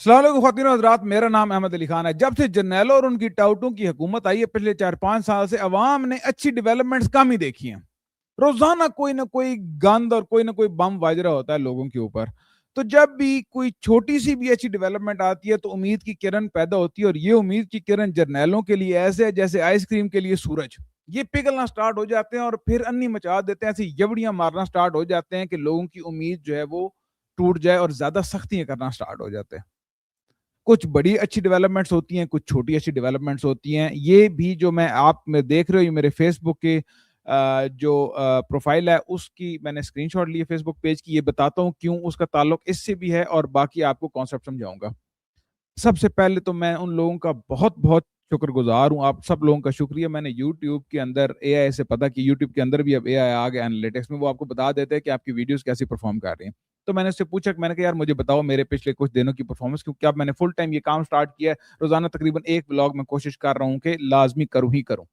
السلام علیکم خواتین و حضرات، میرا نام احمد علی خان ہے. جب سے جرنیلوں اور ان کی ٹاؤٹوں کی حکومت آئی ہے پچھلے 4-5 سال سے عوام نے اچھی ڈیولپمنٹس کم ہی دیکھی ہیں. روزانہ کوئی نہ کوئی گند اور کوئی نہ کوئی بم واجرہ ہوتا ہے لوگوں کے اوپر. تو جب بھی کوئی چھوٹی سی بھی اچھی ڈیولپمنٹ آتی ہے تو امید کی کرن پیدا ہوتی ہے، اور یہ امید کی کرن جرنیلوں کے لیے ایسے ہے جیسے آئس کریم کے لیے سورج. یہ پگھلنا سٹارٹ ہو جاتے ہیں اور پھر انی مچا دیتے ہیں، ایسی یوڑیاں مارنا سٹارٹ ہو جاتے ہیں کہ لوگوں کی امید جو ہے وہ ٹوٹ جائے اور زیادہ سختیاں کرنا سٹارٹ ہو جاتے ہیں. کچھ بڑی اچھی ڈیولپمنٹس ہوتی ہیں، کچھ چھوٹی اچھی ڈیولپمنٹس ہوتی ہیں. یہ بھی جو میں آپ میں دیکھ رہے ہو، یہ میرے فیس بک کے جو پروفائل ہے اس کی میں نے اسکرین شاٹ لی ہے فیس بک پیج کی. یہ بتاتا ہوں کیوں اس کا تعلق اس سے بھی ہے، اور باقی آپ کو کانسیپٹ سمجھاؤں گا. سب سے پہلے تو میں ان لوگوں کا بہت بہت شکر گزار ہوں، آپ سب لوگوں کا شکریہ. میں نے یوٹیوب کے اندر اے آئی سے پتا کہ یوٹیوب کے اندر بھی اب اے آئی آ گیا انالیٹکس میں، وہ آپ کو بتا دیتے ہیں کہ آپ کی ویڈیوز کیسی پرفارم کر رہی ہیں. تو میں نے اس سے پوچھا کہ میں نے کہا یار مجھے بتاؤ میرے پچھلے کچھ دنوں کی پرفارمنس، کیونکہ اب میں نے فل ٹائم یہ کام سٹارٹ کیا ہے. روزانہ تقریباً ایک بلاگ میں کوشش کر رہا ہوں کہ لازمی کروں ہی کروں.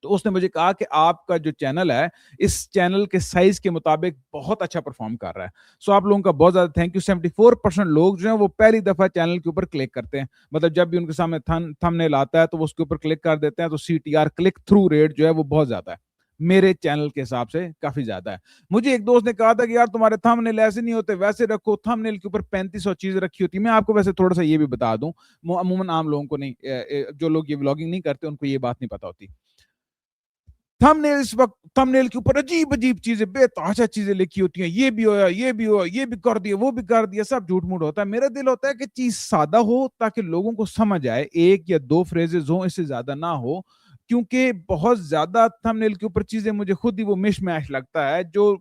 تو اس نے مجھے کہا کہ آپ کا جو چینل ہے اس چینل کے سائز کے مطابق بہت اچھا پرفارم کر رہا ہے. سو آپ لوگوں کا بہت زیادہ تھینک یو. 74% لوگ جو ہیں وہ پہلی دفعہ چینل کے اوپر کلک کرتے ہیں. مطلب جب بھی ان کے سامنے تھم نیل آتا ہے تو وہ اس کے اوپر کلک کر دیتے ہیں. تو C T R click through rate جو ہے وہ بہت زیادہ ہے، میرے چینل کے حساب سے کافی زیادہ ہے. مجھے ایک دوست نے کہا تھا کہ یار تمہارے تھم نیل ایسے نہیں ہوتے، ویسے رکھو. تھم نیل کے اوپر 3500 چیزیں رکھی ہوتی ہے. میں آپ کو ویسے تھوڑا سا یہ بھی بتا دوں، عموماً عام لوگوں کو نہیں، جو لوگ یہ ولاگنگ نہیں کرتے ان کو یہ بات نہیں پتا ہوتی. تھم نیل اس وقت تھم نیل کے اوپر عجیب عجیب چیزیں، بے تحاشا چیزیں لکھی ہوتی ہیں. یہ بھی ہوا، یہ بھی ہوا، یہ بھی کر دیا، وہ بھی کر دیا. سب جھوٹ موٹ ہوتا ہے. میرا دل ہوتا ہے کہ چیز سادہ ہو تاکہ لوگوں کو سمجھ آئے. 1 یا 2 فریزز ہوں، اس سے زیادہ نہ ہو. کیونکہ بہت زیادہ تھم نیل کے اوپر چیزیں مجھے خود ہی وہ مش میش لگتا ہے. جو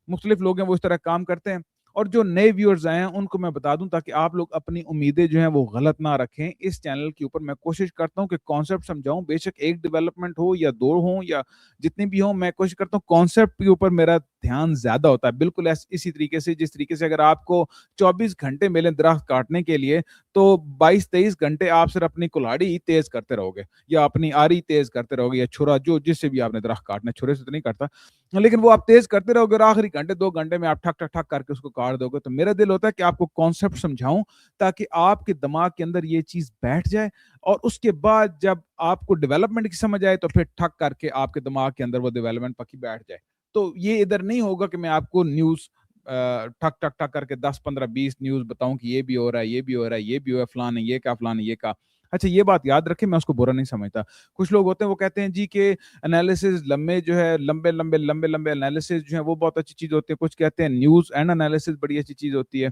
مختلف لوگ ہیں وہ اس طرح کام کرتے ہیں. اور جو نئے ویورز آئے ہیں ان کو میں بتا دوں تاکہ آپ لوگ اپنی امیدیں جو ہیں وہ غلط نہ رکھیں. اس چینل کے اوپر میں کوشش کرتا ہوں کہ کانسیپٹ سمجھاؤں. بے شک ایک ڈیولپمنٹ ہو یا 2 ہوں یا جتنی بھی ہوں، میں کوشش کرتا ہوں کانسیپٹ کے اوپر میرا دھیان زیادہ ہوتا ہے. بالکل اسی طریقے سے جس طریقے سے اگر آپ کو 24 گھنٹے ملیں درخت کاٹنے کے لیے تو 22-23 گھنٹے آپ صرف اپنی کلاڑی تیز کرتے رہو گے یا اپنی آری تیز کرتے رہو گے یا چھرا جو جس سے بھی آپ نے درخت کاٹنا ہے. چھرے سے تو نہیں کاٹتا، لیکن وہ آپ تیز کرتے رہو گے اور آخری گھنٹے 2 گھنٹے میں آپ ٹھک ٹھک ٹھک کر کے اس کو کاٹ دو گے. تو میرا دل ہوتا ہے کہ آپ کو کانسیپٹ سمجھاؤں تاکہ آپ کے دماغ کے اندر یہ چیز بیٹھ جائے، اور اس کے بعد جب آپ کو ڈیولپمنٹ کی سمجھ آئے تو پھر ٹھک کر کے آپ کے دماغ کے اندر وہ ڈیولپمنٹ پکی بیٹھ جائے. تو یہ ادھر نہیں ہوگا کہ میں آپ کو نیوز ٹھک ٹھک ٹھک کر کے 10-15-20 نیوز بتاؤں کہ یہ بھی ہو رہا ہے، یہ بھی ہو رہا ہے، یہ بھی ہو رہا ہے، فلاں نے یہ کہا، فلاں نے یہ کہا. اچھا یہ بات یاد رکھیں، میں اس کو برا نہیں سمجھتا. کچھ لوگ ہوتے ہیں وہ کہتے ہیں جی کہ انالیسز لمبے لمبے انالیسز جو ہیں وہ بہت اچھی چیز ہوتی ہے. کچھ کہتے ہیں نیوز اینڈ انالیسز بڑی اچھی چیز ہوتی ہے.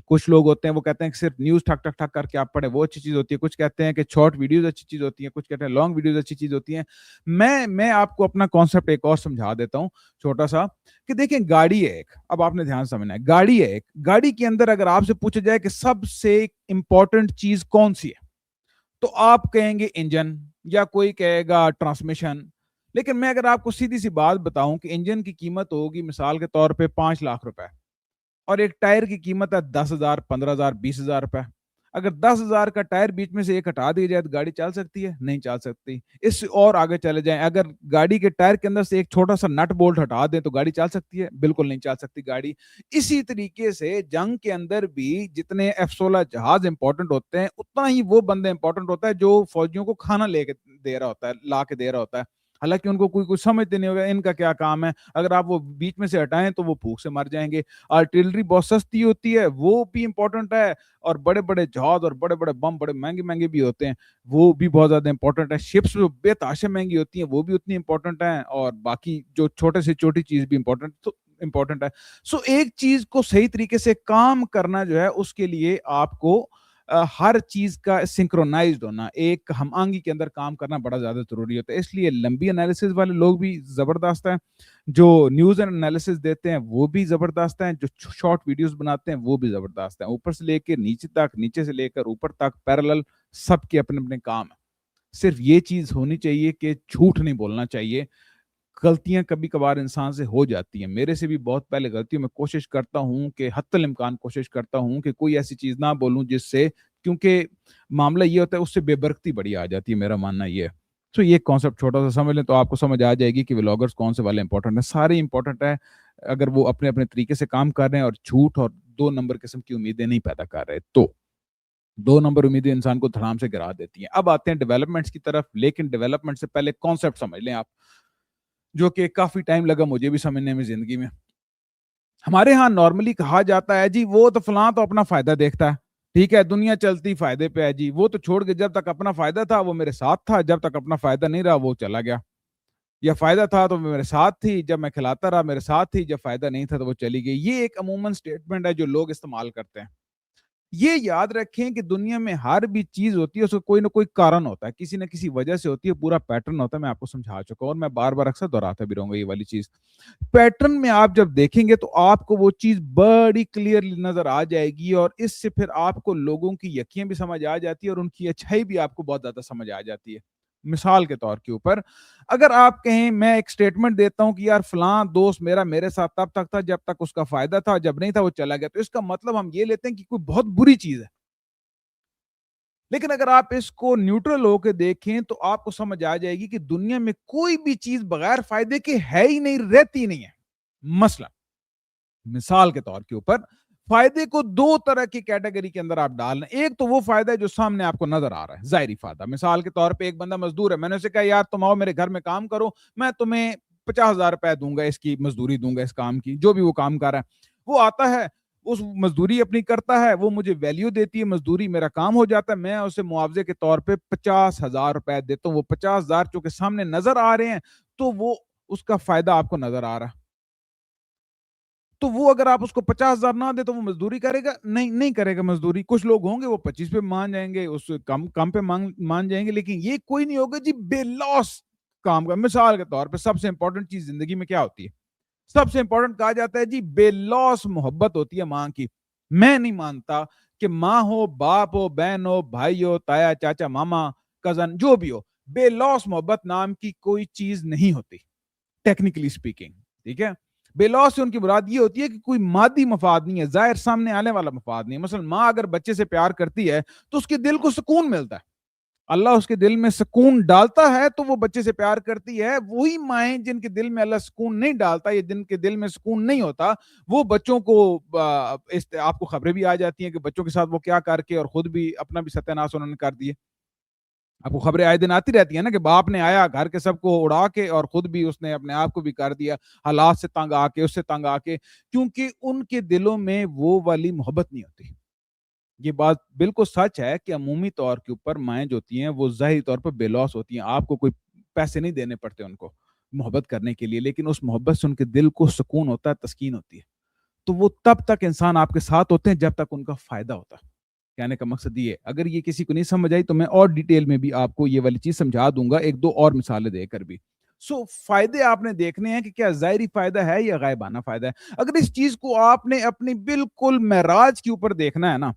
کچھ لوگ ہوتے ہیں وہ کہتے ہیں کہ صرف نیوز ٹھک ٹھک ٹھک کر کے آپ پڑھیں وہ اچھی چیز ہوتی ہے. کچھ کہتے ہیں کہ شارٹ ویڈیوز اچھی چیز ہوتی ہیں. کچھ کہتے ہیں لانگ ویڈیوز اچھی چیز ہوتی ہیں. میں آپ کو اپنا کانسیپٹ ایک اور سمجھا دیتا ہوں چھوٹا سا، کہ دیکھیں گاڑی ہے ایک. اب آپ نے دھیان سمجھنا ہے، گاڑی ہے ایک. گاڑی کے اندر اگر آپ سے پوچھا جائے کہ سب سے امپورٹنٹ چیز کون سی ہے تو آپ کہیں گے انجن، یا کوئی کہے گا ٹرانسمیشن. لیکن میں اگر آپ کو سیدھی سی بات بتاؤں کہ انجن کی قیمت ہوگی مثال کے طور پہ 5 لاکھ روپے، اور ایک ٹائر کی قیمت ہے 10,000 15,000 20,000 روپے. اگر 10,000 کا ٹائر بیچ میں سے ایک ہٹا دیا جائے تو گاڑی چل سکتی ہے؟ نہیں چل سکتی. اس سے اور آگے چلے جائیں، اگر گاڑی کے ٹائر کے اندر سے ایک چھوٹا سا نٹ بولٹ ہٹا دیں تو گاڑی چل سکتی ہے؟ بالکل نہیں چل سکتی گاڑی. اسی طریقے سے جنگ کے اندر بھی جتنے F-16 جہاز امپورٹنٹ ہوتے ہیں اتنا ہی وہ بندہ امپورٹنٹ ہوتا ہے جو فوجیوں کو کھانا لے کے دے رہا ہوتا ہے، لا کے دے رہا ہوتا ہے. حالانکہ ان کو کوئی کچھ سمجھتے نہیں ہوگا ان کا کیا کام ہے. اگر آپ وہ بیچ میں سے ہٹائیں تو وہ بھوک سے مر جائیں گے. آرٹلری بہت سستی ہوتی ہے، وہ بھی امپورٹنٹ ہے. اور بڑے بڑے جہاز اور بڑے بڑے بم بڑے مہنگے مہنگے بھی ہوتے ہیں، وہ بھی بہت زیادہ امپورٹنٹ ہے. شپس جو بے تحاشا مہنگی ہوتی ہیں وہ بھی اتنی امپورٹنٹ ہیں، اور باقی جو چھوٹے سے چھوٹی چیز بھی امپورٹنٹ ہے. سو ایک چیز کو صحیح طریقے سے کام کرنا جو ہے اس کے لیے آپ کو ہر چیز کا سنکرونائزڈ ہونا، ایک ہم آہنگی کے اندر کام کرنا بڑا زیادہ ضروری ہوتا ہے. اس لیے لمبی انالیسز والے لوگ بھی زبردست ہیں، جو نیوز اینڈ انالیسز دیتے ہیں وہ بھی زبردست ہیں، جو شارٹ ویڈیوز بناتے ہیں وہ بھی زبردست ہیں. اوپر سے لے کے نیچے تک، نیچے سے لے کر اوپر تک پیرالل سب کے اپنے اپنے کام ہیں. صرف یہ چیز ہونی چاہیے کہ جھوٹ نہیں بولنا چاہیے. غلطیاں کبھی کبھار انسان سے ہو جاتی ہیں، میرے سے بھی بہت پہلے غلطیوں میں کوشش کرتا ہوں کہ حتی الامکان کوشش کرتا ہوں کہ کوئی ایسی چیز نہ بولوں جس سے، کیونکہ معاملہ یہ ہوتا ہے اس سے بے برکتی بڑی آ جاتی ہے. میرا ماننا یہ ہے. تو یہ کانسیپٹ چھوٹا سا سمجھ لیں تو آپ کو سمجھ آ جائے گی کہ ولاگرز کون سے والے امپورٹنٹ ہیں. سارے امپورٹنٹ ہیں اگر وہ اپنے اپنے طریقے سے کام کر رہے ہیں. اور جھوٹ اور دو نمبر قسم کی امیدیں نہیں پیدا کر رہے. تو دو نمبر امیدیں انسان کو دھڑام سے گرا دیتی ہیں. اب آتے ہیں ڈیولپمنٹس کی طرف, لیکن ڈیولپمنٹ سے پہلے کانسیپٹ سمجھ لیں آپ, جو کہ کافی ٹائم لگا مجھے بھی سمجھنے میں زندگی میں. ہمارے ہاں نارملی کہا جاتا ہے جی وہ تو فلاں تو اپنا فائدہ دیکھتا ہے, ٹھیک ہے, دنیا چلتی فائدے پہ ہے جی, وہ تو چھوڑ کے جب تک اپنا فائدہ تھا وہ میرے ساتھ تھا, جب تک اپنا فائدہ نہیں رہا وہ چلا گیا, یا فائدہ تھا تو میرے ساتھ تھی, جب میں کھلاتا رہا میرے ساتھ تھی, جب فائدہ نہیں تھا تو وہ چلی گئی. یہ ایک عموماً اسٹیٹمنٹ ہے جو لوگ استعمال کرتے ہیں. یہ یاد رکھیں کہ دنیا میں ہر بھی چیز ہوتی ہے اس کا کوئی نہ کوئی کارن ہوتا ہے, کسی نہ کسی وجہ سے ہوتی ہے, پورا پیٹرن ہوتا ہے. میں آپ کو سمجھا چکا ہوں اور میں بار بار اکثر دہراتا بھی رہوں گا یہ والی چیز. پیٹرن میں آپ جب دیکھیں گے تو آپ کو وہ چیز بڑی کلیئرلی نظر آ جائے گی, اور اس سے پھر آپ کو لوگوں کی یقین بھی سمجھ آ جاتی ہے اور ان کی اچھائی بھی آپ کو بہت زیادہ سمجھ آ جاتی ہے. مثال کے طور کے اوپر اگر آپ کہیں, میں ایک سٹیٹمنٹ دیتا ہوں کہ یار فلاں دوست میرا میرے ساتھ تب تک تھا جب تک اس کا فائدہ تھا, جب نہیں تھا وہ چلا گیا, تو اس کا مطلب ہم یہ لیتے ہیں کہ کوئی بہت بری چیز ہے. لیکن اگر آپ اس کو نیوٹرل ہو کے دیکھیں تو آپ کو سمجھ آ جائے گی کہ دنیا میں کوئی بھی چیز بغیر فائدے کے ہے ہی نہیں, رہتی نہیں ہے. مثلا مثال کے طور کے اوپر فائدے کو دو طرح کی کیٹیگری کے اندر آپ ڈال لیں. ایک تو وہ فائدہ ہے جو سامنے آپ کو نظر آ رہا ہے, ظاہری فائدہ. مثال کے طور پہ ایک بندہ مزدور ہے, میں نے اسے کہا یار تم آؤ میرے گھر میں کام کرو, میں تمہیں 50,000 روپے دوں گا, اس کی مزدوری دوں گا, اس کام کی, جو بھی وہ کام کر رہا ہے. وہ آتا ہے, اس مزدوری اپنی کرتا ہے, وہ مجھے ویلیو دیتی ہے, مزدوری میرا کام ہو جاتا ہے, میں اسے معاوضے کے طور پہ 50,000 روپے دیتا ہوں. وہ 50,000 چونکہ سامنے نظر آ رہے ہیں تو وہ اس کا فائدہ آپ کو نظر آ رہا ہے. تو وہ اگر آپ اس کو 50,000 نہ دے تو وہ مزدوری کرے گا نہیں کرے گا مزدوری. کچھ لوگ ہوں گے وہ 25 پہ مان جائیں گے, اس کم پہ مان جائیں گے, لیکن یہ کوئی نہیں ہوگا جی بے لوس کام کا. مثال کے طور پہ سب سے امپورٹنٹ چیز زندگی میں کیا ہوتی ہے؟ سب سے امپورٹنٹ کہا جاتا ہے جی بے لوس محبت ہوتی ہے ماں کی. میں نہیں مانتا کہ ماں ہو, باپ ہو, بہن ہو, بھائی ہو, تایا, چاچا, ماما, کزن, جو بھی ہو, بے لوس محبت نام کی کوئی چیز نہیں ہوتی ٹیکنیکلی سپیکنگ. ٹھیک ہے, بے لوس سے ان کی مراد یہ ہوتی ہے کہ کوئی مادی مفاد نہیں ہے, ظاہر سامنے آنے والا مفاد نہیں ہے. مثلا ماں اگر بچے سے پیار کرتی ہے تو اس کے دل کو سکون ملتا ہے, اللہ اس کے دل میں سکون ڈالتا ہے تو وہ بچے سے پیار کرتی ہے. وہی مائیں جن کے دل میں اللہ سکون نہیں ڈالتا, یا جن کے دل میں سکون نہیں ہوتا, وہ بچوں کو آپ کو خبریں بھی آ جاتی ہیں کہ بچوں کے ساتھ وہ کیا کر کے اور خود بھی اپنا بھی ستیہ ناش انہوں نے کر دیے. آپ کو خبریں آئے دن آتی رہتی ہیں نا کہ باپ نے آیا گھر کے سب کو اڑا کے اور خود بھی اس نے اپنے آپ کو بھی کر دیا, حالات سے تنگ آ کے, اس سے تنگ آ کے, کیونکہ ان کے دلوں میں وہ والی محبت نہیں ہوتی. یہ بات بالکل سچ ہے کہ عمومی طور کے اوپر مائیں جو ہوتی ہیں وہ ظاہری طور پر بے لوس ہوتی ہیں. آپ کو کوئی پیسے نہیں دینے پڑتے ان کو محبت کرنے کے لیے, لیکن اس محبت سے ان کے دل کو سکون ہوتا ہے, تسکین ہوتی ہے. تو وہ تب تک انسان آپ کے ساتھ ہوتے ہیں جب تک ان کا فائدہ ہوتا ہے. کہنے کا مقصد یہ ہے, اگر یہ کسی کو نہیں سمجھ آئی تو میں اور ڈیٹیل میں بھی آپ کو یہ والی چیز سمجھا دوں گا, ایک دو اور مثالیں دے کر بھی. فائدے آپ نے دیکھنے ہیں کہ کیا ظاہری فائدہ ہے یا غائبانہ فائدہ ہے. اگر اس چیز کو آپ نے اپنی بالکل معراج کے اوپر دیکھنا ہے نا,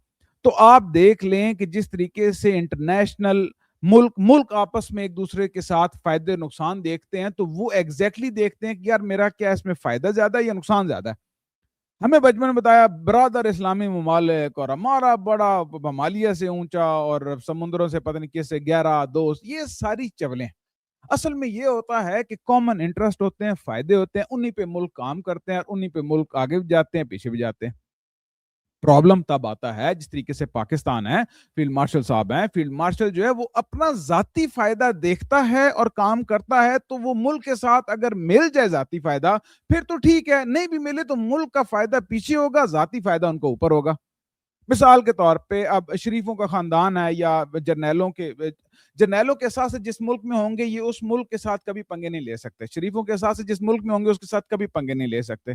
تو آپ دیکھ لیں کہ جس طریقے سے انٹرنیشنل ملک آپس میں ایک دوسرے کے ساتھ فائدے نقصان دیکھتے ہیں, تو وہ ایگزیکٹلی دیکھتے ہیں کہ یار میرا کیا اس میں فائدہ زیادہ ہے یا نقصان زیادہ ہے. ہمیں بچپن میں بتایا برادر اسلامی ممالک اور ہمارا بڑا ہمالیہ سے اونچا اور سمندروں سے پتہ نہیں کس سے گہرا دوست, یہ ساری چولیں. اصل میں یہ ہوتا ہے کہ کامن انٹرسٹ ہوتے ہیں, فائدے ہوتے ہیں, انہی پہ ملک کام کرتے ہیں اور انہی پہ ملک آگے بھی جاتے ہیں, پیچھے بھی جاتے ہیں. پرابلم تب آتا ہے جس طریقے سے پاکستان ہے, فیلڈ مارشل صاحب ہیں, فیلڈ مارشل جو ہے وہ اپنا ذاتی فائدہ دیکھتا ہے اور کام کرتا ہے, تو وہ ملک کے ساتھ اگر مل جائے ذاتی فائدہ پھر تو ٹھیک ہے, نہیں بھی ملے تو ملک کا فائدہ پیچھے ہوگا, ذاتی فائدہ ان کو اوپر ہوگا. مثال کے طور پہ اب شریفوں کا خاندان ہے یا جرنیلوں کے ساتھ جس ملک میں ہوں گے یہ اس ملک کے ساتھ کبھی پنگے نہیں لے سکتے, شریفوں کے ساتھ جس ملک میں ہوں گے اس کے ساتھ کبھی پنگے نہیں لے سکتے.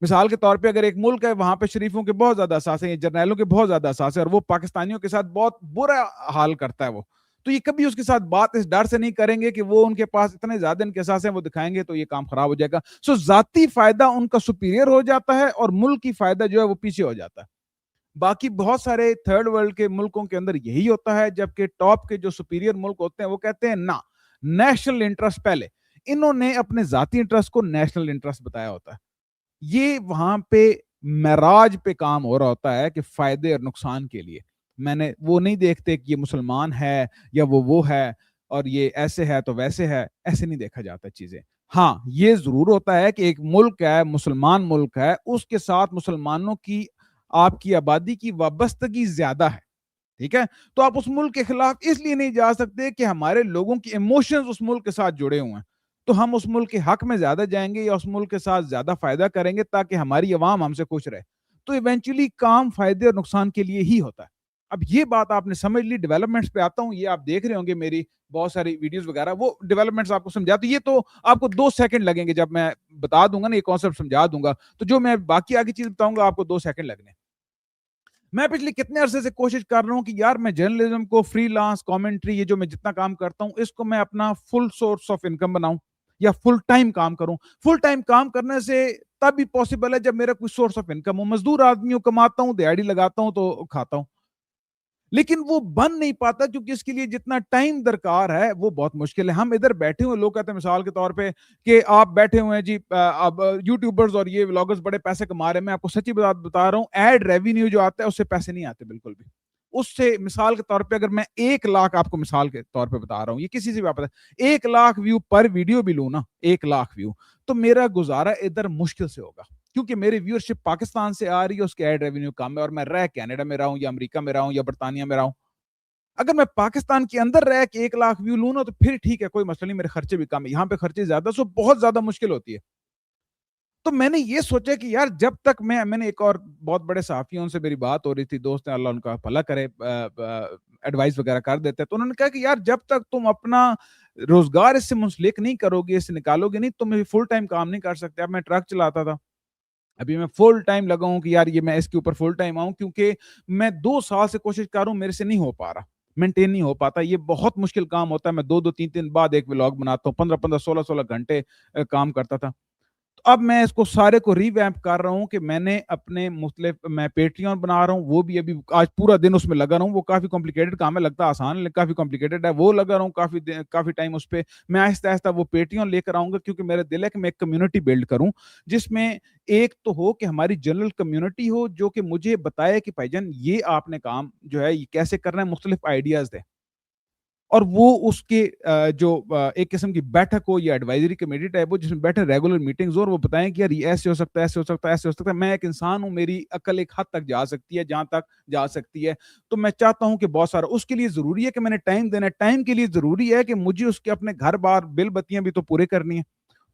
مثال کے طور پہ اگر ایک ملک ہے وہاں پہ شریفوں کے بہت زیادہ اثاثے ہیں, جرنیلوں کے بہت زیادہ اثاثے ہیں, اور وہ پاکستانیوں کے ساتھ بہت برا حال کرتا ہے, وہ تو یہ کبھی اس کے ساتھ بات اس ڈر سے نہیں کریں گے کہ وہ ان کے پاس اتنے زیادہ ان کے اثاثے ہیں, وہ دکھائیں گے تو یہ کام خراب ہو جائے گا. ذاتی فائدہ ان کا سپیریئر ہو جاتا ہے اور ملکی فائدہ جو ہے وہ پیچھے ہو جاتا ہے. باقی بہت سارے تھرڈ ورلڈ کے ملکوں کے اندر یہی ہوتا ہے, جبکہ ٹاپ کے جو سپیریئر ملک ہوتے ہیں وہ کہتے ہیں نا نیشنل انٹرسٹ پہلے, انہوں نے اپنے ذاتی انٹرسٹ کو نیشنل انٹرسٹ بتایا ہوتا ہے. یہ وہاں پہ معراج پہ کام ہو رہا ہوتا ہے کہ فائدے اور نقصان کے لیے. میں نے وہ نہیں دیکھتے کہ یہ مسلمان ہے یا وہ ہے اور یہ ایسے ہے تو ویسے ہے, ایسے نہیں دیکھا جاتا چیزیں. ہاں یہ ضرور ہوتا ہے کہ ایک ملک ہے، مسلمان ملک ہے، اس کے ساتھ مسلمانوں کی آپ کی آبادی کی وابستگی زیادہ ہے، ٹھیک ہے؟ تو آپ اس ملک کے خلاف اس لیے نہیں جا سکتے کہ ہمارے لوگوں کی ایموشنز اس ملک کے ساتھ جڑے ہوئے ہیں، تو ہم اس ملک کے حق میں زیادہ جائیں گے یا اس ملک کے ساتھ زیادہ فائدہ کریں گے تاکہ ہماری عوام ہم سے خوش رہے. تو ایونچولی کام فائدے اور نقصان کے لیے ہی ہوتا ہے. اب یہ بات آپ نے سمجھ لی. ڈیولپمنٹس پہ آتا ہوں. یہ آپ دیکھ رہے ہوں گے میری بہت ساری ویڈیوز وغیرہ, وہ ڈیولپمنٹس آپ کو سمجھا, تو یہ تو آپ کو 2 سیکنڈ لگیں گے جب میں بتا دوں گا نا, یہ کانسیپٹ سمجھا دوں گا, تو جو میں باقی آگے چیز بتاؤں گا آپ کو 2 سیکنڈ لگنے. میں پچھلے کتنے عرصے سے کوشش کر رہا ہوں کہ یار میں جرنلزم کو, فری لانس کامنٹری, یہ جو میں جتنا کام کرتا ہوں اس کو میں اپنا فل سورس آف انکم بناؤں یا فل ٹائم کام کروں. فل ٹائم کام کرنے سے تب بھی پاسبل ہے جب میرا کوئی سورس آف انکم ہو. مزدور آدمی ہوں, کماتا ہوں, دیہڑی لگاتا ہوں تو کھاتا ہوں, لیکن وہ بن نہیں پاتا کیونکہ اس کے لیے جتنا ٹائم درکار ہے وہ بہت مشکل ہے. ہم ادھر بیٹھے ہوئے, لوگ کہتے ہیں مثال کے طور پہ کہ آپ بیٹھے ہوئے ہیں جی, اب یوٹیوبرز اور یہ ولاگرز بڑے پیسے کما رہے ہیں. میں آپ کو سچی بات بتا رہا ہوں, ایڈ ریونیو جو آتا ہے اس سے پیسے نہیں آتے بالکل بھی. اس سے مثال کے طور پہ اگر میں 1 لاکھ آپ کو مثال کے طور پہ بتا رہا ہوں, یہ کسی سے بھی آپ 1 لاکھ ویو پر ویڈیو بھی لوں نا, 1 لاکھ ویو, تو میرا گزارا ادھر مشکل سے ہوگا کیونکہ میری ویورشپ پاکستان سے آ رہی ہے, اس کے ایڈ ریونیو کم ہے, اور میں رہ کینیڈا میں رہا ہوں یا امریکہ میں رہا ہوں یا برطانیہ میں رہا ہوں. اگر میں پاکستان کے اندر رہ کے 1 لاکھ ویو لوں نا تو پھر ٹھیک ہے, کوئی مسئلہ نہیں, میرے خرچے بھی کم ہے. یہاں پہ خرچے زیادہ, سو بہت زیادہ مشکل ہوتی ہے. تو میں نے یہ سوچا کہ یار جب تک میں نے ایک اور بہت بڑے صحافیوں سے میری بات ہو رہی تھی, دوست ہیں, اللہ ان کا بھلا کرے, ایڈوائس وغیرہ کر دیتے, تو انہوں نے کہا کہ یار جب تک تم اپنا روزگار اس سے منسلک نہیں کرو گے, اس سے نکالو گے نہیں, تم فل ٹائم کام نہیں کر سکتے. اب میں ٹرک چلاتا تھا, ابھی میں فل ٹائم لگا ہوں کہ یار یہ میں اس کے اوپر فل ٹائم آؤں, کیونکہ میں 2 سال سے کوشش کر رہا ہوں, میرے سے نہیں ہو پا رہا, مینٹین نہیں ہو پاتا. یہ بہت مشکل کام ہوتا ہے. میں 2 3 دن بعد ایک ولاگ بناتا ہوں, 15 16 گھنٹے کام کرتا تھا. تو اب میں اس کو سارے کو ری ویمپ کر رہا ہوں کہ میں نے اپنے مختلف, میں پیٹریون بنا رہا ہوں, وہ بھی ابھی آج پورا دن اس میں لگا رہا ہوں. وہ کافی کمپلیکیٹڈ کام ہے, لگتا آسان لیکن کافی کمپلیکیٹڈ ہے, وہ لگا رہا ہوں کافی ٹائم اس پہ. میں آہستہ آہستہ وہ پیٹریون لے کر آؤں گا, کیونکہ میرا دل ہے کہ میں ایک کمیونٹی بلڈ کروں جس میں ایک تو ہو کہ ہماری جنرل کمیونٹی ہو جو کہ مجھے بتائے کہ بھائی جان یہ آپ نے کام جو ہے یہ کیسے کرنا ہے, مختلف آئیڈیاز دے, اور وہ اس کے جو ایک قسم کی بیٹھک ہو یا ایڈوائزری کمیٹی ٹائپ ہو جس میں بیٹھے ریگولر میٹنگز ہو, اور وہ بتائیں کہ یار یہ ایسے ہو سکتا ہے, ایسے ہو سکتا ہے, ایسے ہو سکتا ہے. میں ایک انسان ہوں, میری عقل ایک حد تک جا سکتی ہے, جہاں تک جا سکتی ہے. تو میں چاہتا ہوں کہ بہت سارا اس کے لیے ضروری ہے کہ میں نے ٹائم دینا ہے. ٹائم کے لیے ضروری ہے کہ مجھے اس کے اپنے گھر بار بل بتیاں بھی تو پورے کرنی ہے.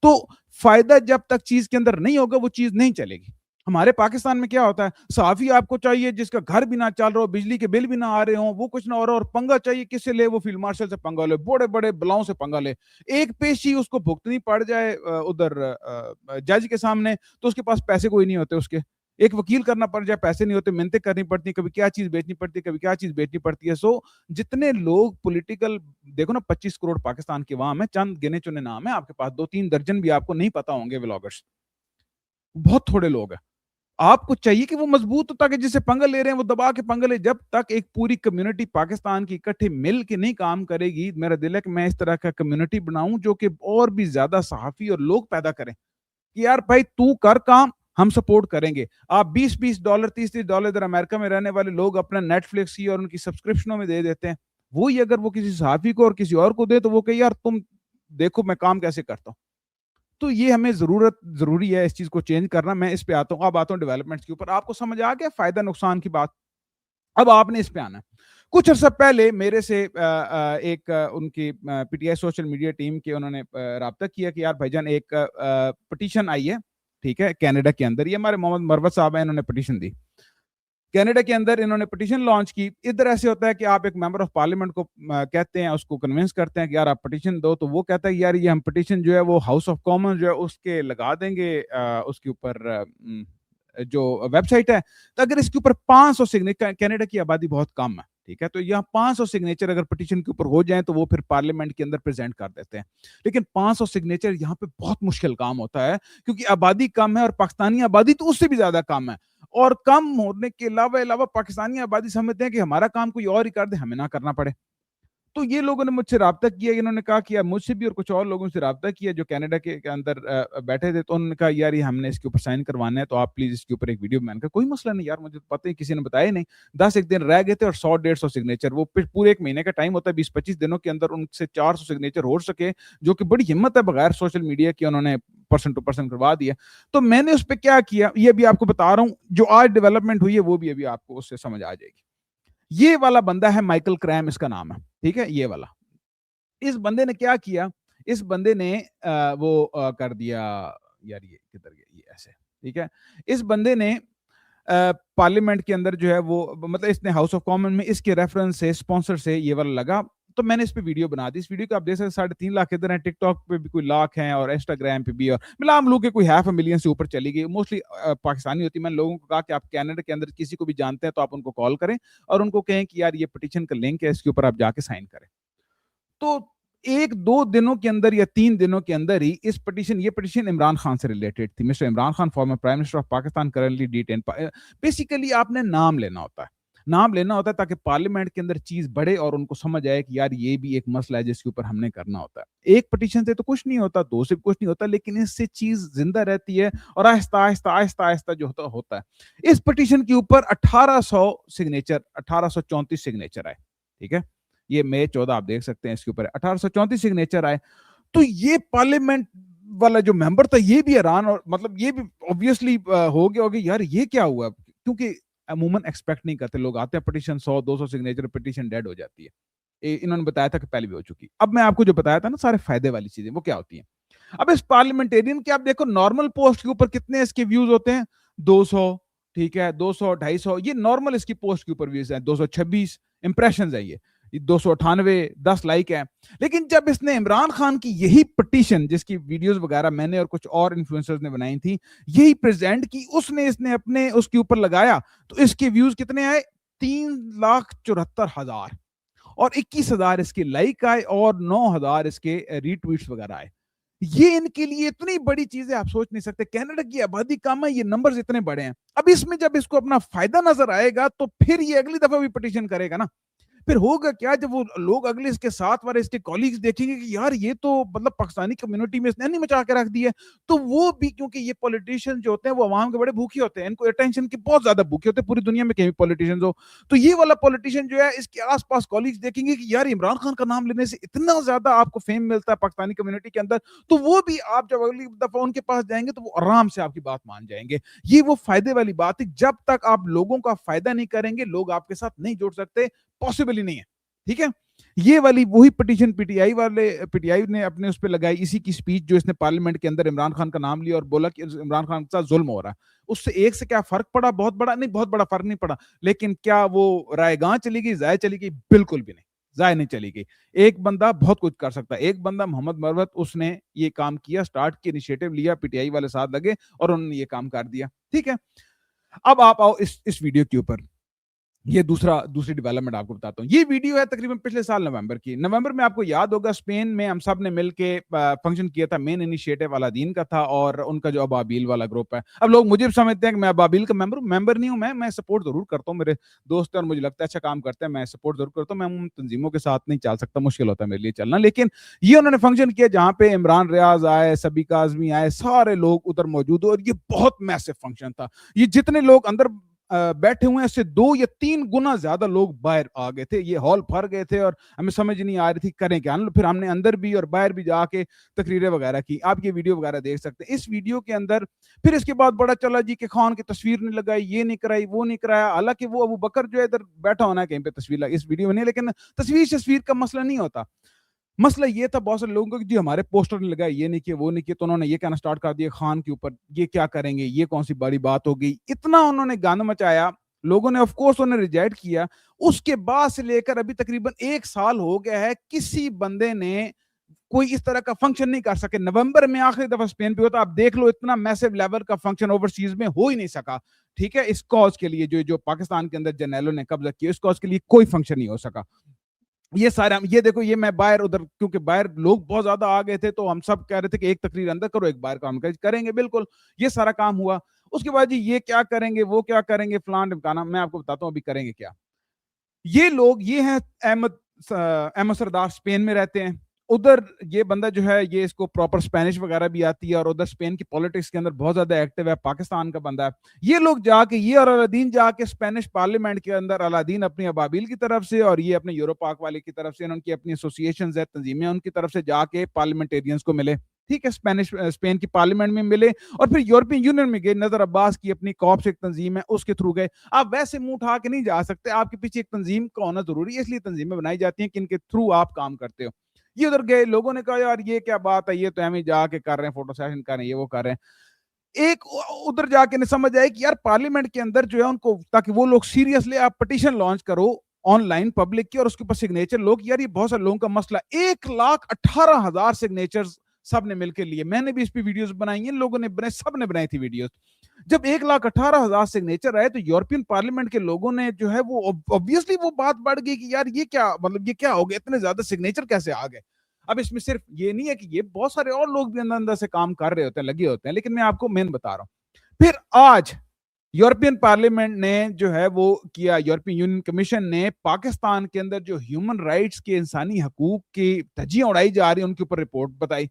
تو فائدہ جب تک چیز کے اندر نہیں ہوگا وہ چیز نہیں چلے گی. ہمارے پاکستان میں کیا ہوتا ہے, صحافی آپ کو چاہیے جس کا گھر بھی نہ چل رہا ہو, بجلی کے بل بھی نہ آ رہے ہوں, وہ کچھ نہ ہو رہا, اور پنگا چاہیے کس سے لے, وہ فیلڈ مارشل سے پنگا لے, بڑے بڑے بلاؤں سے پنگا لے. ایک پیشی اس کو بھگتنی پڑ جائے ادھر جج کے سامنے, تو اس کے پاس پیسے کوئی نہیں ہوتے, اس کے ایک وکیل کرنا پڑ جائے, پیسے نہیں ہوتے, منتیں کرنی پڑتی, کبھی کیا چیز بیچنی پڑتی ہے, کبھی کیا چیز بیچنی پڑتی ہے. سو جتنے لوگ پولیٹیکل, دیکھو نا 25 کروڑ پاکستان کے عوام ہے, چند گنے چنے نام ہے آپ کے پاس, 2 3 درجن بھی آپ کو نہیں پتا ہوں گے ولاگرز, بہت تھوڑے لوگ ہیں. آپ کو چاہیے کہ وہ مضبوط ہو تاکہ جسے پنگا لے رہے ہیں وہ دبا کے پنگا لے. جب تک ایک پوری کمیونٹی پاکستان کی اکٹھے مل کے نہیں کام کرے گی, میرا دل ہے کہ میں اس طرح کا کمیونٹی بناؤں جو کہ اور بھی زیادہ صحافی اور لوگ پیدا کریں کہ یار بھائی تو کر کام, ہم سپورٹ کریں گے. آپ $20 $30 ادھر امریکہ میں رہنے والے لوگ اپنا نیٹ فلکس کی اور ان کی سبسکرپشنوں میں دے دیتے ہیں, وہی اگر وہ کسی صحافی کو اور کسی اور کو دے تو وہ کہ یار تم دیکھو میں کام کیسے کرتا ہوں. تو یہ ہمیں ضروری ہے اس چیز کو چینج کرنا. میں اس پہ آتا ہوں, اب آتا ہوں ڈیولپمنٹس کے اوپر. آپ کو سمجھ آ گیا فائدہ نقصان کی بات. اب آپ نے اس پہ آنا ہے. کچھ عرصہ پہلے میرے سے ایک ان کی P T I social media team کے انہوں نے رابطہ کیا کہ یار بھائی جان ایک پٹیشن آئی ہے, ٹھیک ہے, کینیڈا کے اندر. یہ ہمارے محمد مروت صاحب ہیں, انہوں نے پٹیشن دی کینیڈا کے اندر, انہوں نے پٹیشن لانچ کی. ادھر ایسے ہوتا ہے کہ آپ ایک ممبر آف پارلیمنٹ کو کہتے ہیں, اس کو کنونس کرتے ہیں کہ یار آپ پٹیشن دو, تو وہ کہتا ہے یار یہ ہم پٹیشن جو ہے وہ ہاؤس آف کامن جو ہے اس کے لگا دیں گے, اس کے اوپر جو ویب سائٹ ہے. تو اگر اس کے اوپر 500 سگنیچر, کینیڈا کی آبادی بہت کم ہے, ٹھیک ہے, تو یہاں 500 سگنیچر اگر پٹیشن کے اوپر ہو جائیں تو وہ پھر پارلیمنٹ کے اندر پریزنٹ کر دیتے ہیں. لیکن 500 سگنیچر یہاں پہ بہت مشکل کام ہوتا ہے کیونکہ آبادی کم ہے, اور پاکستانی آبادی تو اس سے بھی زیادہ کم ہے. اور کم ہونے کے علاوہ پاکستانی آبادی سمجھتے ہیں کہ ہمارا کام کوئی اور ہی کر دے, ہمیں نہ کرنا پڑے. تو یہ لوگوں نے مجھ سے رابطہ کیا, انہوں نے کہا کہ یار مجھ سے بھی اور کچھ اور لوگوں سے رابطہ کیا جو کینیڈا کے اندر بیٹھے تھے, تو انہوں نے کہا یار یہ ہم نے اس کے اوپر سائن کروانا ہے, تو آپ پلیز اس کے اوپر ایک ویڈیو. میں نے کہا کوئی مسئلہ نہیں یار, مجھے پتہ ہی کسی نے بتایا نہیں. 10 ایک دن رہ گئے تھے اور 100-150 سگنیچر, وہ پورے ایک مہینے کا ٹائم ہوتا ہے, 20-25 دنوں کے اندر ان سے 400 سگنیچر ہو سکے, جو کہ بڑی ہمت ہے, بغیر سوشل میڈیا کی انہوں نے پرسن ٹو پرسن کروا دیا. تو میں نے اس پہ کیا کیا یہ بھی آپ کو بتا رہا ہوں, جو آج ڈیولپمنٹ ہوئی ہے وہ بھی ابھی آپ کو اس سے سمجھ آ جائے گی. یہ والا بندہ ہے مائیکل کریم, اس کا نام ہے, ٹھیک ہے, یہ والا. اس بندے نے کیا کیا, اس بندے نے وہ کر دیا, یار یہ کدھر گیا, یہ ایسے, ٹھیک ہے. اس بندے نے پارلیمنٹ کے اندر جو ہے وہ, مطلب اس نے ہاؤس آف کامن میں اس کے ریفرنس سے, اسپانسر سے یہ والا لگا, تو میں نے اس پہ ویڈیو بنا دی. اس ویڈیو کو آپ دیکھ سکتے 3.5 لاکھ ادھر ہیں, ٹک ٹاک پہ بھی کوئی لاکھ ہیں, اور انسٹاگرام پہ بھی, اور ملا ہم لوگ کے کوئی 500,000 سے اوپر چلی گئی, موسٹلی پاکستانی ہوتی. میں نے لوگوں کو کہا کہ آپ کینیڈا کے اندر کسی کو بھی جانتے ہیں تو آپ ان کو کال کریں اور ان کو کہیں کہ یار یہ پٹیشن کا لنک ہے, اس کے اوپر آپ جا کے سائن کریں. تو 1-2 دنوں کے اندر یا 3 دنوں کے اندر ہی اس پٹیشن, یہ پٹیشن عمران خان سے ریلیٹڈ تھی. Mr Imran Khan, former prime minister of Pakistan, currently detain. Basically آپ نے نام لینا ہوتا ہے, نام لینا ہوتا ہے تاکہ پارلیمنٹ کے اندر چیز بڑھے اور ان کو سمجھ آئے کہ یار یہ بھی ایک مسئلہ ہے جس کے اوپر ہم نے کرنا ہوتا ہے. ایک پٹیشن سے تو کچھ نہیں ہوتا, 2 سے کچھ نہیں ہوتا, لیکن اس سے چیز زندہ رہتی ہے اور آہستہ آہستہ آہستہ آہستہ جو ہوتا ہے. اس پٹیشن کے اوپر 1800 سگنیچر, 1834 سگنیچر آئے, ٹھیک ہے. یہ مئی 14 آپ دیکھ سکتے ہیں, اس کے اوپر 1834 سگنیچر آئے. تو یہ پارلیمنٹ والا جو ممبر تھا یہ بھی حیران, اور مطلب یہ بھی obviously ہو گیا ہوگا یار یہ کیا ہوا, کیونکہ عموماً ایکسپیکٹ نہیں کرتے لوگ, آتے ہیں پٹیشن 100-200 سگنیچر, پٹیشن ڈیڈ ہو جاتی ہے. انہوں نے بتایا تھا کہ پہلے بھی ہو چکی. اب میں آپ کو جو بتایا تھا نا سارے فائدے والی چیزیں, وہ کیا ہوتی ہیں. اب اس پارلیمنٹیرین کے آپ دیکھو نارمل پوسٹ کے اوپر کتنے اس کے ویوز ہوتے ہیں, 200, ٹھیک ہے, 200-250, یہ نارمل اس کی پوسٹ کے اوپر ویوز ہیں. 226 امپریشنز ہیں, یہ 298 10 لائک ہے. لیکن جب اس نے عمران خان کی یہی پٹیشن, جس کی ویڈیوز وغیرہ میں نے اور کچھ اور انفلوئنسرز نے بنائی تھی, یہی پریزنٹ کی, اس نے اپنے اس کے اوپر لگایا, تو اس کے ویوز کتنے آئے, 3,74,000, اور 21,000 اس کے لائک آئے, اور 9,000 اس کے ری ٹویٹس وغیرہ آئے. یہ ان کے لیے اتنی بڑی چیز ہے, آپ سوچ نہیں سکتے. کینیڈا کی آبادی کم ہے, یہ نمبرز اتنے بڑے ہیں. اب اس میں جب اس کو اپنا فائدہ نظر آئے گا تو پھر یہ اگلی دفعہ بھی پٹیشن کرے گا نا. پھر ہوگا کیا, جب وہ لوگ اگلے اس کے ساتھ والے اس کے کولیگز دیکھیں گے کہ یار یہ تو مطلب پاکستانی کمیونٹی میں اس نے نہیں مچا کے رکھ دی ہے, تو وہ بھی, کیونکہ یہ پولیٹیشین جو ہوتے ہیں وہ عوام کے بڑے بھوکے ہوتے ہیں, ان کو اٹینشن کے بہت زیادہ بھوکے ہوتے ہیں, پوری دنیا میں کہیں پولیٹیشینز ہو, تو یہ والا پولیٹیشین جو ہے اس کے آس پاس کولیگز دیکھیں گے کہ یار عمران خان کا نام لینے سے اتنا زیادہ آپ کو فیم ملتا ہے پاکستانی کمیونٹی کے اندر, تو وہ بھی آپ جب اگلی دفعہ ان کے پاس جائیں گے تو وہ آرام سے آپ کی بات مان جائیں گے. یہ وہ فائدے والی بات ہے, جب تک آپ لوگوں کا فائدہ نہیں کریں گے لوگ آپ کے ساتھ نہیں جڑ سکتے, پاسبل ہی نہیں ہے, ٹھیک ہے. یہ والی وہی پٹیشن پی ٹی آئی نے اپنے اس پہ لگائی, اسی کی سپیچ جو اس نے پارلیمنٹ کے اندر عمران خان کا نام لیا اور بولا کہ عمران خان کے ساتھ ظلم ہو رہا ہے. اس سے ایک سے کیا فرق پڑا, بہت بڑا نہیں, بہت بڑا فرق نہیں پڑا, لیکن کیا وہ رائے گاں چلی گئی, ضائع چلی گئی؟ بالکل بھی نہیں, ضائع نہیں چلی گئی. ایک بندہ بہت کچھ کر سکتا ہے. ایک بندہ محمد مروت, اس نے یہ کام کیا, سٹارٹ کی, انیشیٹو لیا, پی ٹی آئی والے ساتھ لگے اور انہوں نے یہ کام کر دیا, ٹھیک ہے. اب آپ آؤ اس ویڈیو کے اوپر. یہ دوسری ڈیولپمنٹ آپ کو بتاتا ہوں. یہ ویڈیو ہے تقریباً پچھلے سال نومبر کی. نومبر میں آپ کو یاد ہوگا اسپین میں ہم سب نے مل کے فنکشن کیا تھا, مین انیشیٹو الادین کا تھا, اور ان کا جو ابابیل والا گروپ ہے. اب لوگ مجھے سمجھتے ہیں کہ میں ابابیل کا ممبر نہیں ہوں, میں سپورٹ ضرور کرتا ہوں, میرے دوست ہیں اور مجھے لگتا ہے اچھا کام کرتے ہیں, میں سپورٹ ضرور کرتا ہوں. میں تنظیموں کے ساتھ نہیں چل سکتا, مشکل ہوتا ہے میرے لیے چلنا. لیکن یہ انہوں نے فنکشن کیا جہاں پہ عمران ریاض آئے, سبی کاظمی آئے, سارے لوگ ادھر موجود ہو, اور یہ بہت میسو فنکشن تھا. یہ جتنے لوگ اندر بیٹھے ہوئے ہیں اس سے 2 یا 3 گنا زیادہ لوگ باہر آ گئے تھے. یہ ہال بھر گئے تھے اور ہمیں سمجھ نہیں آ رہی تھی کریں کیا. پھر ہم نے اندر بھی اور باہر بھی جا کے تقریریں وغیرہ کی. آپ یہ ویڈیو وغیرہ دیکھ سکتے ہیں. اس ویڈیو کے اندر پھر اس کے بعد بڑا چلا جی کہ خان کی تصویر نہیں لگائی, یہ نہیں کرائی, وہ نہیں کرایا. حالانکہ وہ ابو بکر جو ہے ادھر بیٹھا ہونا ہے کہیں پہ تصویر لگا, اس ویڈیو میں نہیں. لیکن تصویر کا مسئلہ نہیں ہوتا. مسئلہ یہ تھا بہت سارے لوگوں کو کہ جی ہمارے پوسٹر نہیں لگا, یہ نہیں کیا, وہ نہیں کیا, تو انہوں نے یہ کہنا سٹارٹ کر دیا خان کے اوپر, یہ کیا کریں گے, یہ کون سی بڑی بات ہو گئی. اتنا انہوں نے گانا مچایا, لوگوں نے آف کورس انہیں ریجیکٹ کیا. اس کے بعد سے لے کر ابھی تقریباً 1 سال ہو گیا ہے, کسی بندے نے کوئی اس طرح کا فنکشن نہیں کر سکے. نومبر میں آخری دفعہ اسپین پہ ہوتا, آپ دیکھ لو, اتنا میسو لیول کا فنکشن اوورسیز میں ہو ہی نہیں سکا, ٹھیک ہے. اس کاز کے لیے جو پاکستان کے اندر جرنیلوں نے قبضہ کیا, اس کاز کے لیے کوئی فنکشن نہیں ہو سکا. یہ سارا, یہ دیکھو, یہ میں باہر ادھر, کیونکہ باہر لوگ بہت زیادہ آ گئے تھے تو ہم سب کہہ رہے تھے کہ ایک تقریر اندر کرو, ایک باہر کام کریں گے. بالکل یہ سارا کام ہوا. اس کے بعد جی یہ کیا کریں گے, وہ کیا کریں گے, فلان ڈمکانا. میں آپ کو بتاتا ہوں ابھی کریں گے کیا. یہ لوگ یہ ہیں احمد احمد سردار اسپین میں رہتے ہیں. ادھر یہ بندہ جو ہے یہ اس کو پراپر اسپینش وغیرہ بھی آتی ہے اور ادھر اسپین کی پالیٹکس کے اندر بہت زیادہ ایکٹیو ہے. پاکستان کا بندہ ہے. یہ لوگ جا کے یہ اور الادین جا کے اسپینش پارلیمنٹ کے اندر الادین اپنی ابابیل کی طرف سے اور یہ اپنے یورو پاک والے کی طرف سے ان کی اپنی ایسوسیشنز ہے تنظیمیں ان کی طرف سے جا کے پارلیمنٹیرینز کو ملے. ٹھیک ہے, اسپین کی پارلیمنٹ میں ملے اور پھر یورپین یونین میں گئے. نظر عباس کی اپنی کاپس ایک تنظیم ہے اس کے تھرو گئے. آپ ویسے منہ اٹھا کے نہیں جا سکتے, آپ کے پیچھے ایک تنظیم کا ہونا ضروری ہے, اس لیے تنظیمیں بنائی جاتی ہیں کہ ان کے تھرو آپ کام کرتے ہو. یہ ادھر گئے, لوگوں نے کہا یار یہ کیا بات ہے, یہ تو ہم ہی جا کے کر رہے ہیں, فوٹو سیشن کر رہے ہیں, یہ وہ کر رہے ہیں. ایک ادھر جا کے سمجھ آئے کہ یار پارلیمنٹ کے اندر جو ہے ان کو, تاکہ وہ لوگ سیریسلی آپ پٹیشن لانچ کرو آن لائن پبلک کی اور اس کے اوپر سگنیچر لوگ, یار یہ بہت سارے لوگوں کا مسئلہ. 1,18,000 سگنیچر سب نے مل کے لیے. میں نے بھی اس پہ ویڈیوز بنائی ہیں, لوگوں نے بنائی, سب نے بنائی تھی ویڈیوز. جب 1,18,000 سگنیچر آئے تو یورپین پارلیمنٹ کے لوگوں نے جو ہے وہ obviously وہ بات بڑھ گئی کہ یار یہ کیا مطلب, یہ کیا ہو گیا, اتنے زیادہ سگنیچر کیسے آ گئے. اب اس میں صرف یہ نہیں ہے کہ یہ بہت سارے اور لوگ بھی اندر اندر سے کام کر رہے ہوتے ہیں, لگے ہوتے ہیں, لیکن میں آپ کو مین بتا رہا ہوں. پھر آج یورپین پارلیمنٹ نے جو ہے وہ کیا, یورپین یونین کمیشن نے پاکستان کے اندر جو ہیومن رائٹس کے, انسانی حقوق کی دھجیاں اڑائی جا رہی ہیں ان کے اوپر رپورٹ بتائی.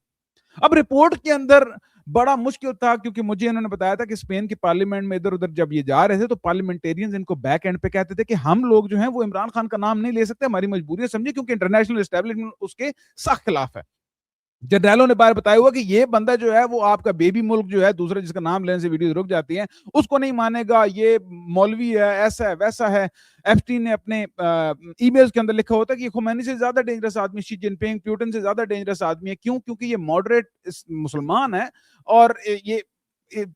اب رپورٹ کے اندر بڑا مشکل تھا کیونکہ مجھے انہوں نے بتایا تھا کہ اسپین کی پارلیمنٹ میں ادھر ادھر جب یہ جا رہے تھے تو پارلیمنٹیرینز ان کو بیک اینڈ پہ کہتے تھے کہ ہم لوگ جو ہیں وہ عمران خان کا نام نہیں لے سکتے, ہماری مجبوری ہے, سمجھے, کیونکہ انٹرنیشنل اسٹیبلشمنٹ اس کے سخت خلاف ہے. جنرلوں نے باہر بتایا ہوا کہ یہ بندہ جو ہے وہ آپ کا بیبی ملک جو ہے دوسرے جس کا نام لینے سے ویڈیوز رک جاتی ہیں اس کو نہیں مانے گا, یہ مولوی ہے, ایسا ہے ویسا ہے. ایف ٹی نے اپنے ای میلز کے اندر لکھا ہوتا ہے کہ یہ خمینی سے زیادہ ڈینجرس آدمی, شی جن پنگ, پیوٹن سے زیادہ ڈینجرس آدمی ہے. کیوں؟ کیونکہ یہ ماڈریٹ مسلمان ہے اور یہ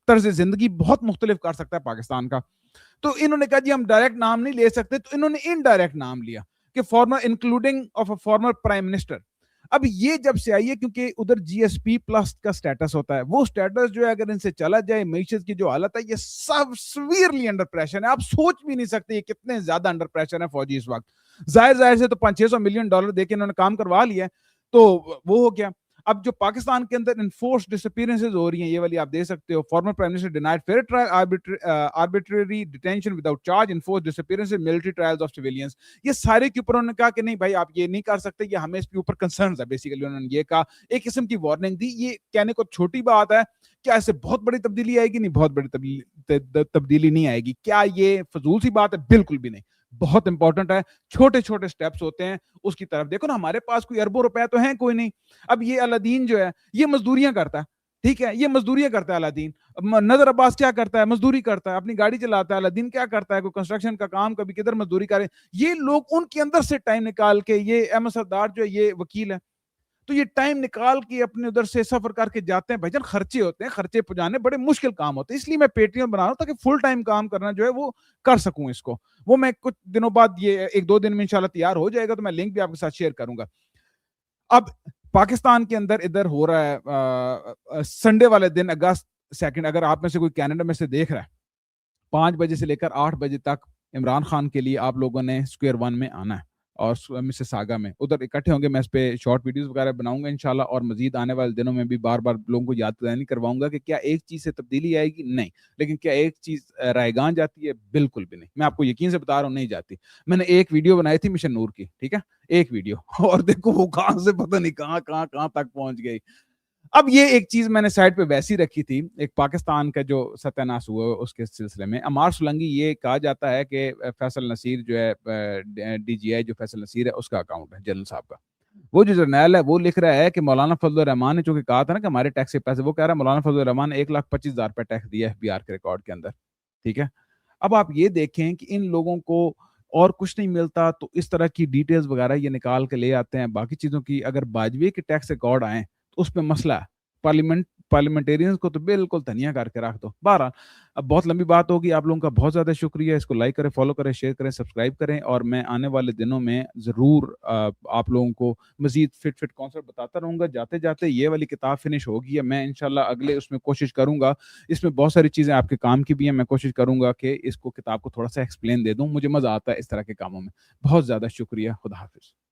طرز زندگی بہت مختلف کر سکتا ہے پاکستان کا. تو انہوں نے کہا جی ہم ڈائریکٹ نام نہیں لے سکتے, تو انہوں نے انڈائریکٹ نام لیا کہ former including of a former prime minister. اب یہ جب سے آئی ہے کیونکہ ادھر جی ایس پی پلس کا سٹیٹس ہوتا ہے, وہ سٹیٹس جو ہے اگر ان سے چلا جائے, معیشت کی جو حالت ہے یہ سب سویئرلی انڈر پریشر ہے. آپ سوچ بھی نہیں سکتے یہ کتنے زیادہ انڈر پریشر ہے فوجی اس وقت. ظاہر سے تو $500-600 ملین دے کے انہوں نے کام کروا لیا ہے, تو وہ ہو گیا. اب جو پاکستان کے اندر انفورس ڈسپیئرنسز ہو رہی ہیں, یہ والی آپ دیکھ سکتے ہو, former prime minister denied fair trial, arbitrary detention without charge, enforce disappearances, military trials of civilians. یہ سارے کے اوپر انہوں نے کہا کہ نہیں بھائی آپ یہ نہیں کر سکتے, یہ ہمیں اس کے اوپر کنسرنز ہے. بیسیکلی انہوں نے یہ کہا, ایک قسم کی وارننگ دی. یہ کہنے کو چھوٹی بات ہے, کیا اس سے بہت بڑی تبدیلی آئے گی؟ نہیں, بہت بڑی تبدیلی نہیں آئے گی. کیا یہ فضول سی بات ہے؟ بالکل بھی نہیں, بہت امپورٹنٹ ہے. چھوٹے چھوٹے سٹیپس ہوتے ہیں اس کی طرف. دیکھو نا, ہمارے پاس کوئی اربوں روپے تو ہیں کوئی نہیں. اب یہ الادین جو ہے یہ مزدوریاں کرتا ہے, ٹھیک ہے, یہ مزدوریاں کرتا ہے الادین. نظر عباس کیا کرتا ہے؟ مزدوری کرتا ہے, اپنی گاڑی چلاتا ہے. الادین کیا کرتا ہے؟ کوئی کنسٹرکشن کا کام, کبھی کدھر مزدوری کرے. یہ لوگ ان کے اندر سے ٹائم نکال کے, یہ احمد سردار جو ہے یہ وکیل ہے, تو یہ ٹائم نکال کے اپنے ادھر سے سفر کر کے جاتے ہیں. بھائی جان خرچے ہوتے ہیں, خرچے پہنچانے بڑے مشکل کام ہوتے ہیں, اس لیے میں پیٹیاں بنا رہا ہوں تاکہ فل ٹائم کام کرنا جو ہے وہ کر سکوں. اس کو وہ میں کچھ دنوں بعد, یہ 1-2 دن میں انشاءاللہ تیار ہو جائے گا, تو میں لنک بھی آپ کے ساتھ شیئر کروں گا. اب پاکستان کے اندر ادھر ہو رہا ہے سنڈے والے دن August 2, اگر آپ میں سے کوئی کینیڈا میں سے دیکھ رہا ہے, 5 بجے سے لے کر 8 بجے تک عمران خان کے لیے آپ لوگوں نے اسکوئر 1 میں آنا ہے اور مسیساگا میں ادھر اکٹھے ہوں گے. میں اس پہ شارٹ ویڈیوز وغیرہ بناؤں گا انشاءاللہ, اور مزید آنے والے دنوں میں بھی بار بار لوگوں کو یاد دہانی کرواؤں گا کہ کیا ایک چیز سے تبدیلی آئے گی؟ نہیں. لیکن کیا ایک چیز رائگان جاتی ہے؟ بالکل بھی نہیں. میں آپ کو یقین سے بتا رہا ہوں نہیں جاتی. میں نے ایک ویڈیو بنائی تھی مشن نور کی, ٹھیک ہے, ایک ویڈیو, اور دیکھو وہ کہاں سے پتہ نہیں کہاں تک پہنچ گئی. اب یہ ایک چیز میں نے سائٹ پہ ویسی رکھی تھی, ایک پاکستان کا جو ستیہ ناش ہوا اس کے سلسلے میں. عمار سلنگی, یہ کہا جاتا ہے کہ فیصل نصیر جو ہے ڈی جی آئی جو فیصل نصیر ہے اس کا اکاؤنٹ ہے, جنرل صاحب کا. وہ جو جرنیل ہے وہ لکھ رہا ہے کہ مولانا فضل الرحمان نے چونکہ کہا تھا نا کہ ہمارے ٹیکس سے پیسے, وہ کہہ رہا ہے مولانا فضل الرحمان نے 1,25,000 روپے ٹیکس دیا FBR کے ریکارڈ کے اندر, ٹھیک ہے. اب آپ یہ دیکھیں کہ ان لوگوں کو اور کچھ نہیں ملتا تو اس طرح کی ڈیٹیلز وغیرہ یہ نکال کے لے آتے ہیں. باقی چیزوں کی اگر باجوے کے ٹیکس ریکارڈ آئیں تو اس پہ مسئلہ ہے. پارلیمنٹیرینز کو تو بالکل تنیا کر کے رکھ دو. بہرحال اب بہت لمبی بات ہوگی. آپ لوگوں کا بہت زیادہ شکریہ. اس کو لائک کریں, فالو کریں, شیئر کریں, سبسکرائب کریں, اور میں آنے والے دنوں میں ضرور آپ لوگوں کو مزید فٹ کانسیپٹ بتاتا رہوں گا. جاتے جاتے یہ والی کتاب فنش ہوگی ہے, میں انشاءاللہ اگلے اس میں کوشش کروں گا, اس میں بہت ساری چیزیں آپ کے کام کی بھی ہیں, میں کوشش کروں گا کہ اس کو کتاب کو تھوڑا سا ایکسپلین دے دوں. مجھے مزہ آتا ہے اس طرح کے کاموں میں. بہت زیادہ شکریہ. خدا حافظ.